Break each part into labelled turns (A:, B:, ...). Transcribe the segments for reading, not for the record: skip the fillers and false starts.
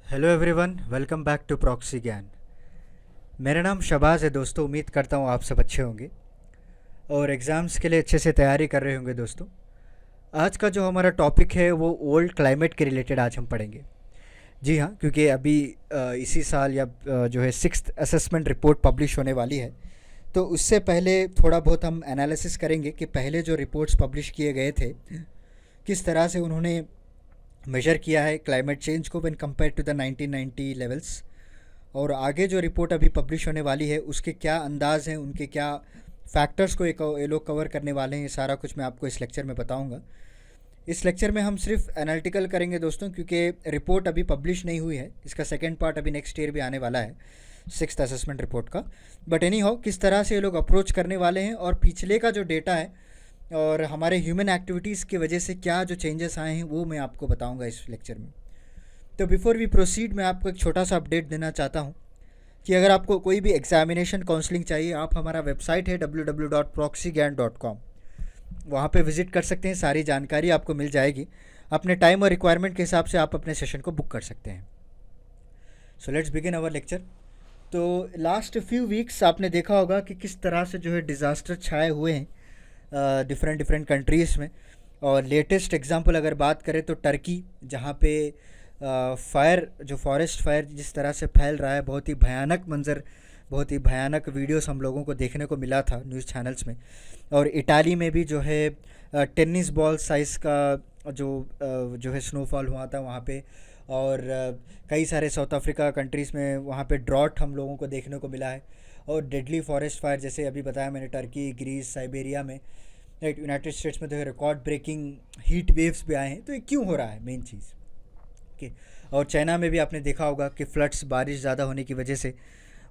A: Hello everyone, welcome back to proxy Gyan. मेरा नाम शबाज़ है दोस्तों। उम्मीद करता हूँ आप सब अच्छे होंगे और एग्ज़ाम्स के लिए अच्छे से तैयारी कर रहे होंगे दोस्तों। आज का जो हमारा टॉपिक है वो वर्ल्ड क्लाइमेट के रिलेटेड आज हम पढ़ेंगे। जी हाँ, क्योंकि अभी इसी साल या जो है सिक्स्थ असेसमेंट रिपोर्ट पब्लिश होने वाली है, तो उससे पहले थोड़ा बहुत हम एनालिसिस करेंगे कि पहले जो रिपोर्ट्स पब्लिश किए गए थे किस तरह से उन्होंने मेजर किया है क्लाइमेट चेंज को when compare to the 1990 levels, और आगे जो रिपोर्ट अभी पब्लिश होने वाली है उसके क्या अंदाज़ हैं, उनके क्या फैक्टर्स को ये लोग कवर करने वाले हैं। ये सारा कुछ मैं आपको इस लेक्चर में बताऊंगा। इस लेक्चर में हम सिर्फ एनालिटिकल करेंगे दोस्तों, क्योंकि रिपोर्ट अभी पब्लिश नहीं हुई है। इसका सेकेंड पार्ट अभी नेक्स्ट ईयर भी आने वाला है सिक्स्थ असेसमेंट रिपोर्ट का। बट एनी हाउ, किस तरह से ये लोग अप्रोच करने वाले हैं और पिछले का जो डेटा है और हमारे ह्यूमन एक्टिविटीज़ की वजह से क्या जो चेंजेस आए हैं वो मैं आपको बताऊंगा इस लेक्चर में। तो बिफोर वी प्रोसीड, मैं आपको एक छोटा सा अपडेट देना चाहता हूँ कि अगर आपको कोई भी एग्जामिनेशन काउंसलिंग चाहिए, आप हमारा वेबसाइट है www.proxygyan.com, वहाँ पे विज़िट कर सकते हैं। सारी जानकारी आपको मिल जाएगी। अपने टाइम और रिक्वायरमेंट के हिसाब से आप अपने सेशन को बुक कर सकते हैं। So let's begin our lecture. तो लास्ट फ्यू वीक्स आपने देखा होगा कि किस तरह से जो है डिज़ास्टर छाए हुए हैं डिफरेंट डिफरेंट कंट्रीज़ में। और लेटेस्ट एग्जांपल अगर बात करें तो टर्की, जहाँ पे फायर, जो फॉरेस्ट फायर जिस तरह से फैल रहा है, बहुत ही भयानक मंजर, बहुत ही भयानक वीडियोस हम लोगों को देखने को मिला था न्यूज़ चैनल्स में। और इटाली में भी जो है टेनिस बॉल साइज़ का जो है स्नोफॉल हुआ था वहाँ पे। और कई सारे साउथ अफ्रीका कंट्रीज़ में वहाँ पे ड्रॉट हम लोगों को देखने को मिला है। और डेडली फॉरेस्ट फायर, जैसे अभी बताया मैंने, टर्की, ग्रीस, साइबेरिया में, राइट, यूनाइटेड स्टेट्स में तो रिकॉर्ड ब्रेकिंग हीट वेव्स भी आए हैं। तो ये क्यों हो रहा है, मेन चीज़ ओके। और चाइना में भी आपने देखा होगा कि फ्लड्स, बारिश ज़्यादा होने की वजह से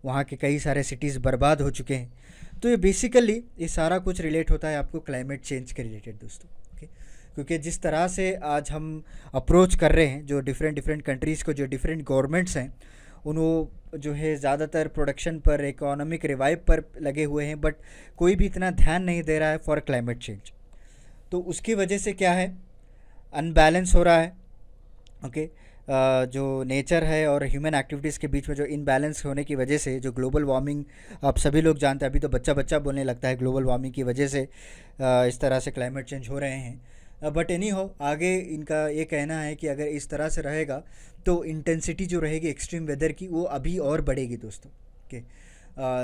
A: वहाँ के कई सारे सिटीज़ बर्बाद हो चुके हैं। तो ये बेसिकली ये सारा कुछ रिलेट होता है आपको क्लाइमेट चेंज के रिलेटेड दोस्तों, ओके। क्योंकि जिस तरह से आज हम अप्रोच कर रहे हैं, जो डिफरेंट डिफरेंट कंट्रीज़ को, जो डिफरेंट गवर्नमेंट्स हैं, उन्हों जो है ज़्यादातर प्रोडक्शन पर, इकोनॉमिक रिवाइव पर लगे हुए हैं, बट कोई भी इतना ध्यान नहीं दे रहा है फॉर क्लाइमेट चेंज। तो उसकी वजह से क्या है, अनबैलेंस हो रहा है, ओके। जो नेचर है और ह्यूमन एक्टिविटीज़ के बीच में जो इनबैलेंस होने की वजह से जो ग्लोबल वार्मिंग, आप सभी लोग जानते हैं, अभी तो बच्चा बच्चा बोलने लगता है ग्लोबल वार्मिंग की वजह से इस तरह से क्लाइमेट चेंज हो रहे हैं। बट एनी हो, आगे इनका ये कहना है कि अगर इस तरह से रहेगा तो इंटेंसिटी जो रहेगी एक्सट्रीम वेदर की, वो अभी और बढ़ेगी दोस्तों, ओके।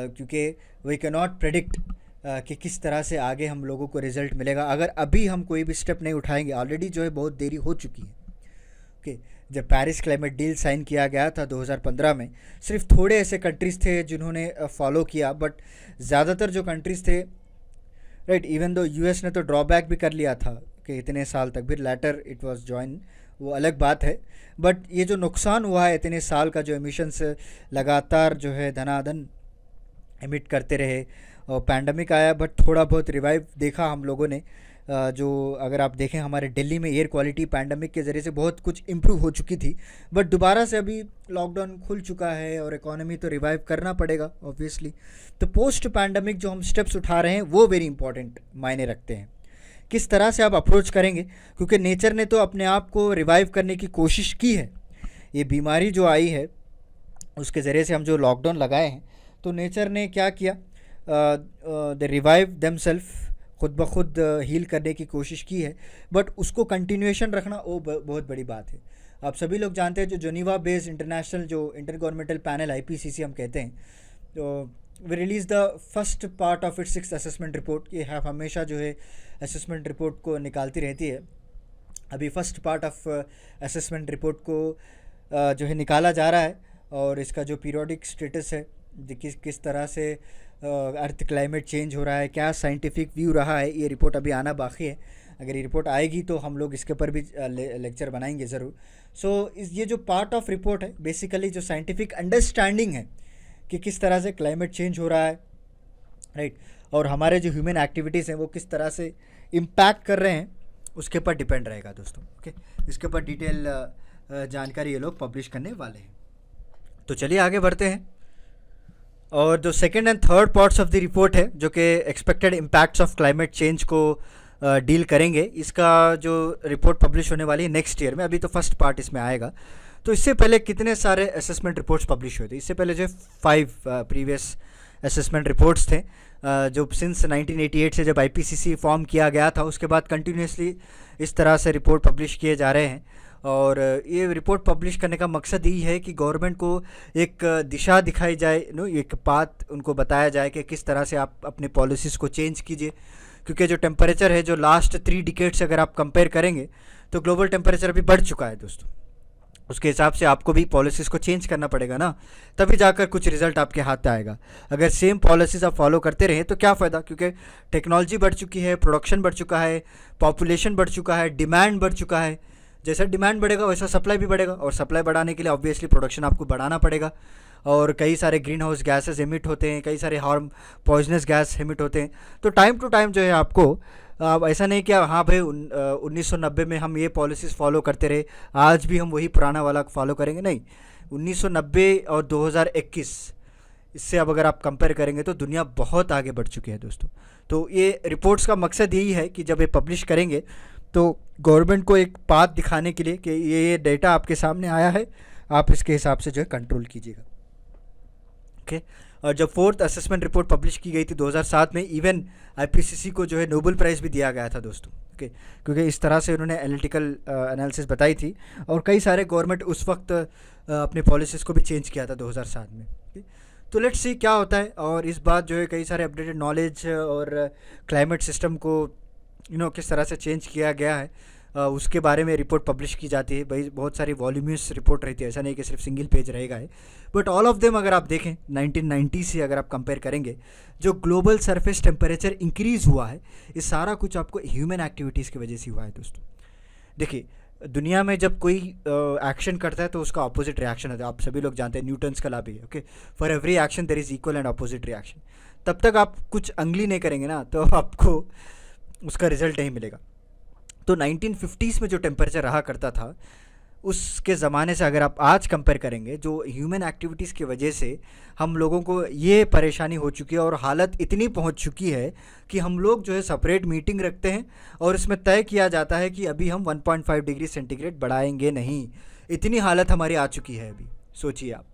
A: क्योंकि वी कैन नॉट प्रेडिक्ट कि किस तरह से आगे हम लोगों को रिजल्ट मिलेगा अगर अभी हम कोई भी स्टेप नहीं उठाएंगे। ऑलरेडी जो है बहुत देरी हो चुकी है, ओके। जब पेरिस क्लाइमेट डील साइन किया गया था 2015 में, सिर्फ थोड़े ऐसे कंट्रीज़ थे जिन्होंने फॉलो किया, बट ज़्यादातर जो कंट्रीज़ थे, राइट, इवन दो यूएस ने तो ड्रॉबैक भी कर लिया था कि इतने साल तक, फिर लेटर इट वाज ज्वाइन, वो अलग बात है। बट ये जो नुकसान हुआ है इतने साल का, जो एमिशंस लगातार जो है धनाधन एमिट करते रहे, और पैंडमिक आया बट थोड़ा बहुत रिवाइव देखा हम लोगों ने। जो अगर आप देखें, हमारे दिल्ली में एयर क्वालिटी पैंडमिक के ज़रिए से बहुत कुछ इम्प्रूव हो चुकी थी, बट दोबारा से अभी लॉकडाउन खुल चुका है और इकोनॉमी तो रिवाइव करना पड़ेगा ऑब्वियसली। तो पोस्ट पैंडमिक जो हम स्टेप्स उठा रहे हैं वो वेरी इंपॉर्टेंट मायने रखते हैं, किस तरह से आप अप्रोच करेंगे। क्योंकि नेचर ने तो अपने आप को रिवाइव करने की कोशिश की है। ये बीमारी जो आई है उसके ज़रिए से हम जो लॉकडाउन लगाए हैं, तो नेचर ने क्या किया, द रिवाइव देमसेल्फ, खुद ब खुद हील करने की कोशिश की है। बट उसको कंटिन्यूएशन रखना वो बहुत बड़ी बात है। आप सभी लोग जानते हैं, जो जेनीवा बेस्ड इंटरनेशनल जो इंटर गवर्नमेंटल पैनल आईपीसीसी हम कहते हैं, तो we release the first part of its sixth assessment report. ये हमेशा जो है असेसमेंट रिपोर्ट को निकालती रहती है। अभी first part of assessment report को जो है निकाला जा रहा है, और इसका जो पीरियोडिक स्टेटस है, किस किस तरह से अर्थ क्लाइमेट चेंज हो रहा है, क्या साइंटिफिक व्यू रहा है, ये रिपोर्ट अभी आना बाकी है। अगर ये रिपोर्ट आएगी तो हम लोग इसके ऊपर भी लेक्चर बनाएंगे ज़रूर। सो ये जो पार्ट ऑफ रिपोर्ट है, बेसिकली जो साइंटिफिक अंडरस्टैंडिंग है कि किस तरह से क्लाइमेट चेंज हो रहा है, राइट, और हमारे जो ह्यूमन एक्टिविटीज़ हैं वो किस तरह से इम्पैक्ट कर रहे हैं, उसके ऊपर डिपेंड रहेगा दोस्तों, ओके। इसके ऊपर डिटेल जानकारी ये लोग पब्लिश करने वाले हैं। तो चलिए आगे बढ़ते हैं। और जो second and third parts of the report है, जो कि expected impacts of climate change को डील करेंगे, इसका जो रिपोर्ट पब्लिश होने वाली है नेक्स्ट ईयर में। अभी तो फर्स्ट पार्ट इसमें आएगा। तो इससे पहले कितने सारे असेसमेंट रिपोर्ट्स पब्लिश हुए थे? इससे पहले जो 5 प्रीवियस असेसमेंट रिपोर्ट्स थे जो सिंस 1988 से जब आईपीसीसी फॉर्म किया गया था उसके बाद कंटिन्यूसली इस तरह से रिपोर्ट पब्लिश किए जा रहे हैं। और ये रिपोर्ट पब्लिश करने का मकसद यही है कि गवर्नमेंट को एक दिशा दिखाई जाए, एक पाथ उनको बताया जाए कि किस तरह से आप अपने पॉलिसीज़ को चेंज कीजिए। क्योंकि जो टेम्परेचर है, जो लास्ट 3 डिकेड से अगर आप कंपेयर करेंगे तो ग्लोबल टेम्परेचर अभी बढ़ चुका है दोस्तों। उसके हिसाब से आपको भी पॉलिसीज़ को चेंज करना पड़ेगा ना, तभी जाकर कुछ रिजल्ट आपके हाथ में आएगा। अगर सेम पॉलिसीज़ आप फॉलो करते रहें तो क्या फ़ायदा, क्योंकि टेक्नोलॉजी बढ़ चुकी है, प्रोडक्शन बढ़ चुका है, पॉपुलेशन बढ़ चुका है, डिमांड बढ़ चुका है। जैसा डिमांड बढ़ेगा वैसा सप्लाई भी बढ़ेगा, और सप्लाई बढ़ाने के लिए ऑब्वियसली प्रोडक्शन आपको बढ़ाना पड़ेगा। और कई सारे ग्रीन हाउस गैसेज एमिट होते हैं, कई सारे हार्म पॉइजनस गैस एमिट होते हैं। तो टाइम टू टाइम जो है आपको ऐसा नहीं कि हाँ भाई 1990 में हम ये पॉलिसीज़ फॉलो करते रहे, आज भी हम वही पुराना वाला फॉलो करेंगे, नहीं। 1990 और 2021 इससे अब अगर आप कंपेयर करेंगे तो दुनिया बहुत आगे बढ़ चुकी है दोस्तों। तो ये रिपोर्ट्स का मकसद यही है कि जब ये पब्लिश करेंगे तो गवर्नमेंट को एक पाथ दिखाने के लिए कि ये डेटा आपके सामने आया है, आप इसके हिसाब से जो है कंट्रोल कीजिएगा। ओके। और जब 4th असेसमेंट रिपोर्ट पब्लिश की गई थी 2007 में, इवन आईपीसीसी को जो है नोबेल प्राइज़ भी दिया गया था दोस्तों। ओके, क्योंकि इस तरह से उन्होंने एनालिटिकल एनालिसिस बताई थी, और कई सारे गवर्नमेंट उस वक्त अपने पॉलिसीज़ को भी चेंज किया था 2007 में। तो लेट्स सी क्या होता है। और इस बात जो है कई सारे अपडेटेड नॉलेज और क्लाइमेट सिस्टम को किस तरह से चेंज किया गया है उसके बारे में रिपोर्ट पब्लिश की जाती है। भाई बहुत सारी वॉल्यूम्स रिपोर्ट रहती है, ऐसा नहीं कि सिर्फ सिंगल पेज रहेगा है, बट ऑल ऑफ देम अगर आप देखें 1990 से अगर आप कंपेयर करेंगे, जो ग्लोबल सरफेस टेम्परेचर इंक्रीज़ हुआ है, ये सारा कुछ आपको ह्यूमन एक्टिविटीज़ की वजह से हुआ है दोस्तों। देखिए, दुनिया में जब कोई एक्शन करता है तो उसका अपोजिट रिएक्शन होता है। आप सभी लोग जानते हैं, न्यूटन्स का लॉ भी है। Okay, for every action there is equal and opposite reaction. तब तक आप कुछ अंगली नहीं करेंगे ना तो आपको उसका रिजल्ट नहीं मिलेगा। तो 1950s में जो टेम्परेचर रहा करता था उसके ज़माने से अगर आप आज कंपेयर करेंगे, जो ह्यूमन एक्टिविटीज़ की वजह से हम लोगों को ये परेशानी हो चुकी है और हालत इतनी पहुंच चुकी है कि हम लोग जो है सेपरेट मीटिंग रखते हैं और इसमें तय किया जाता है कि अभी हम 1.5 डिग्री सेंटीग्रेड बढ़ाएंगे नहीं। इतनी हालत हमारी आ चुकी है अभी। सोचिए आप,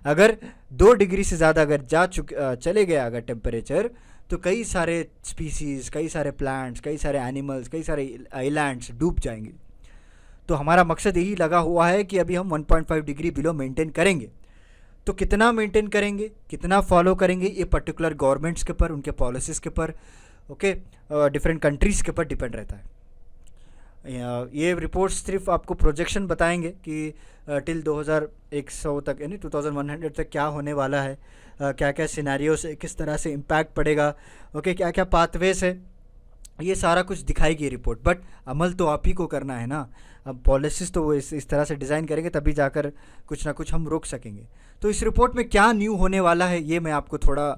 A: अगर 2 डिग्री से ज़्यादा अगर चले गया अगर टेम्परेचर, तो कई सारे स्पीसीज़, कई सारे प्लांट्स, कई सारे एनिमल्स, कई सारे आइलैंड्स डूब जाएंगे। तो हमारा मकसद यही लगा हुआ है कि अभी हम 1.5 डिग्री बिलो मेंटेन करेंगे। तो कितना मेंटेन करेंगे, कितना फॉलो करेंगे, ये पर्टिकुलर गवर्नमेंट्स के ऊपर, उनके पॉलिसीज़ के ऊपर, ओके, डिफरेंट कंट्रीज़ के ऊपर डिपेंड रहता है। ये रिपोर्ट्स सिर्फ आपको प्रोजेक्शन बताएंगे कि टिल 2100 तक, यानी 2100 तक क्या होने वाला है, क्या क्या सिनेरियो से किस तरह से इम्पैक्ट पड़ेगा, ओके, क्या क्या पाथवेज है, ये सारा कुछ दिखाएगी रिपोर्ट। बट अमल तो आप ही को करना है ना। अब पॉलिसीज़ तो वो इस तरह से डिज़ाइन करेंगे तभी जाकर कुछ ना कुछ हम रोक सकेंगे। तो इस रिपोर्ट में क्या न्यू होने वाला है ये मैं आपको थोड़ा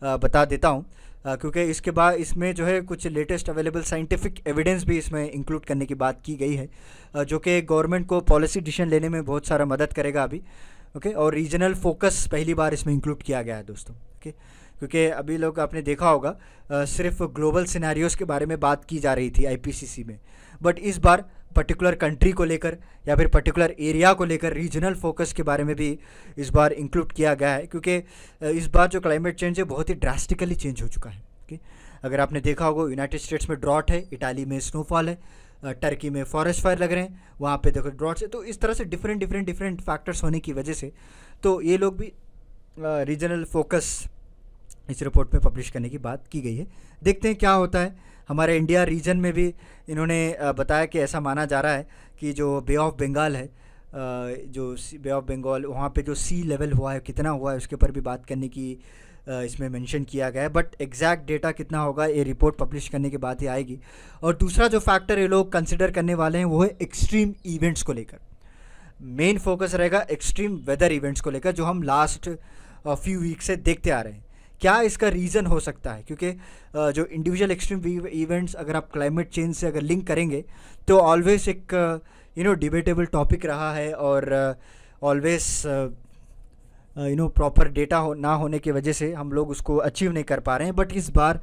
A: बता देता हूँ, क्योंकि इसके बाद इसमें जो है कुछ लेटेस्ट अवेलेबल साइंटिफिक एविडेंस भी इसमें इंक्लूड करने की बात की गई है, जो कि गवर्नमेंट को पॉलिसी डिसीजन लेने में बहुत सारा मदद करेगा अभी। ओके, और रीजनल फोकस पहली बार इसमें इंक्लूड किया गया है दोस्तों। ओके, क्योंकि अभी लोग आपने देखा होगा सिर्फ ग्लोबल सिनेरियोज़ के बारे में बात की जा रही थी आईपीसीसी में, बट इस बार पर्टिकुलर कंट्री को लेकर या फिर पर्टिकुलर एरिया को लेकर रीजनल फोकस के बारे में भी इस बार इंक्लूड किया गया है। क्योंकि इस बार जो क्लाइमेट चेंज है बहुत ही ड्रास्टिकली चेंज हो चुका है। ओके, अगर आपने देखा होगा यूनाइटेड स्टेट्स में ड्रॉट है, इटाली में स्नोफॉल है, टर्की में फॉरेस्ट फायर लग रहे हैं, वहाँ पे देखो ड्रॉट्स है। तो इस तरह से डिफरेंट फैक्टर्स होने की वजह से तो ये लोग भी रीजनल फोकस इस रिपोर्ट में पब्लिश करने की बात की गई है। देखते हैं क्या होता है। हमारे इंडिया रीजन में भी इन्होंने बताया कि ऐसा माना जा रहा है कि जो बे ऑफ बंगाल है, जो बे ऑफ बंगाल वहाँ पे जो सी लेवल हुआ है, कितना हुआ है, उसके ऊपर भी बात करने की इसमें मेंशन किया गया है। बट एग्जैक्ट डेटा कितना होगा ये रिपोर्ट पब्लिश करने के बाद ही आएगी। और दूसरा जो फैक्टर ये लोग कंसिडर करने वाले हैं वो है एक्सट्रीम इवेंट्स को लेकर। मेन फोकस रहेगा एक्सट्रीम वेदर इवेंट्स को लेकर, जो हम लास्ट फ्यू वीक से देखते आ रहे हैं। क्या इसका रीज़न हो सकता है, क्योंकि जो इंडिविजुअल एक्सट्रीम इवेंट्स अगर आप क्लाइमेट चेंज से अगर लिंक करेंगे तो ऑलवेज एक डिबेटेबल टॉपिक रहा है, और ऑलवेज प्रॉपर डेटा ना होने की वजह से हम लोग उसको अचीव नहीं कर पा रहे हैं। बट इस बार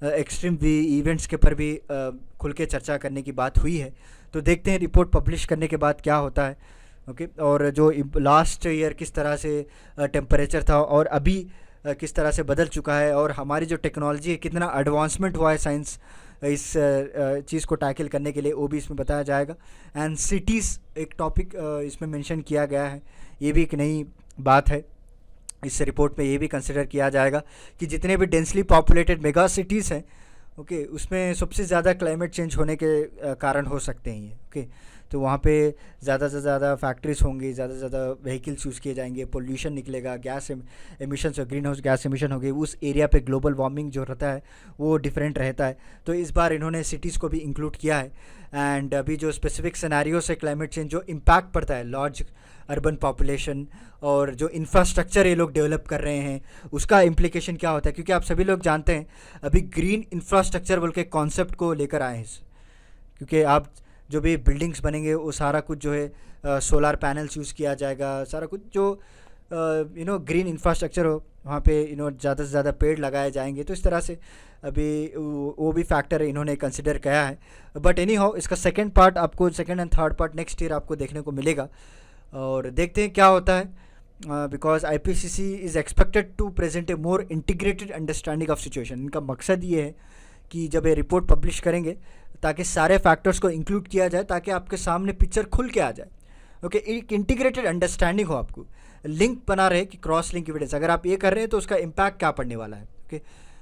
A: एक्सट्रीम इवेंट्स के ऊपर भी खुल के चर्चा करने की बात हुई है। तो देखते हैं रिपोर्ट पब्लिश करने के बाद क्या होता है। ओके। और जो लास्ट ईयर किस तरह से टेम्परेचर था और अभी किस तरह से बदल चुका है, और हमारी जो टेक्नोलॉजी है कितना एडवांसमेंट हुआ है साइंस इस चीज़ को टैकल करने के लिए, वो भी इसमें बताया जाएगा। एंड सिटीज़ एक टॉपिक इसमें मेंशन किया गया है, ये भी एक नई बात है। इस रिपोर्ट में ये भी कंसिडर किया जाएगा कि जितने भी डेंसली पॉपुलेटेड मेगा सिटीज़ हैं, ओके, उसमें सबसे ज़्यादा क्लाइमेट चेंज होने के कारण हो सकते हैं ये। ओके, तो वहाँ पे ज़्यादा से ज़्यादा फैक्ट्रीज होंगी, ज़्यादा से ज़्यादा व्हीकल्स यूज़ किए जाएंगे, पोल्यूशन निकलेगा, गैस एमिशन और ग्रीन हाउस गैस एमिशन होगी, उस एरिया पे ग्लोबल वार्मिंग जो रहता है वो डिफरेंट रहता है। तो इस बार इन्होंने सिटीज़ को भी इंक्लूड किया है। एंड अभी जो स्पेसिफिक सिनेरियो से क्लाइमेट चेंज जो इम्पैक्ट पड़ता है लार्ज अर्बन पॉपुलेशन और जो इंफ्रास्ट्रक्चर ये लोग डेवलप कर रहे हैं, उसका इम्प्लीकेशन क्या होता है, क्योंकि आप सभी लोग जानते हैं अभी ग्रीन इंफ्रास्ट्रक्चर बोल के कॉन्सेप्ट को लेकर आए हैं। क्योंकि आप जो भी बिल्डिंग्स बनेंगे वो सारा कुछ जो है सोलार पैनल्स यूज़ किया जाएगा, सारा कुछ जो ग्रीन इंफ्रास्ट्रक्चर हो वहाँ पे ज़्यादा से ज़्यादा पेड़ लगाए जाएंगे। तो इस तरह से अभी वो भी फैक्टर इन्होंने कंसिडर किया है। बट एनी हाउ इसका सेकंड पार्ट आपको, second and third part next year आपको देखने को मिलेगा, और देखते हैं क्या होता है। Because IPCC is expected to present a more integrated understanding of situation. इनका मकसद ये है कि जब ये रिपोर्ट पब्लिश करेंगे ताकि सारे फैक्टर्स को इंक्लूड किया जाए, ताकि आपके सामने पिक्चर खुल के आ जाए। ओके, एक इंटीग्रेटेड अंडरस्टैंडिंग हो, आपको लिंक बना रहे कि क्रॉस लिंक एविडेंस अगर आप ये कर रहे हैं तो उसका इम्पैक्ट क्या पड़ने वाला है। ओके,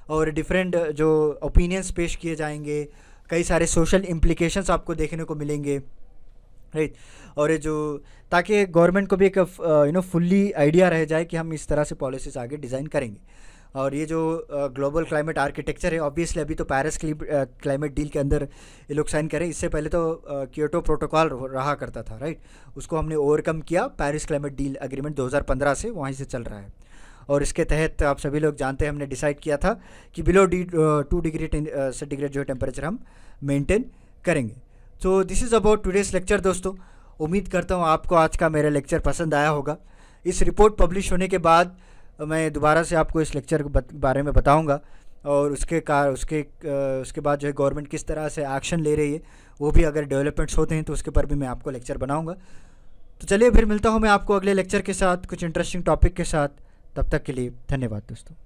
A: और डिफरेंट जो ओपिनियंस पेश किए जाएंगे, कई सारे सोशल इम्प्लीकेशंस आपको देखने को मिलेंगे, राइट। और ये जो ताकि गवर्नमेंट को भी एक फुल्ली आइडिया रह जाए कि हम इस तरह से पॉलिसीज़ आगे डिज़ाइन करेंगे। और ये जो ग्लोबल क्लाइमेट आर्किटेक्चर है, ऑब्वियसली अभी तो पेरिस क्लाइमेट डील के अंदर ये लोग साइन करें, इससे पहले तो क्योटो प्रोटोकॉल रहा करता था, राइट। उसको हमने ओवरकम किया, पेरिस क्लाइमेट डील एग्रीमेंट 2015 से वहीं से चल रहा है। और इसके तहत आप सभी लोग जानते हैं हमने डिसाइड किया था कि बिलो 2 डिग्री सेंटीग्रेड जो टेम्परेचर हम मेंटेन करेंगे। तो this is about today's lecture दोस्तों। उम्मीद करता हूँ आपको आज का मेरा लेक्चर पसंद आया होगा। इस रिपोर्ट पब्लिश होने के बाद मैं दोबारा से आपको इस लेक्चर के बारे में बताऊंगा, और उसके बाद जो है गवर्नमेंट किस तरह से एक्शन ले रही है, वो भी अगर डेवलपमेंट्स होते हैं तो उसके ऊपर भी मैं आपको लेक्चर बनाऊंगा। तो चलिए फिर मिलता हूँ मैं आपको अगले लेक्चर के साथ कुछ इंटरेस्टिंग टॉपिक के साथ। तब तक के लिए धन्यवाद दोस्तों।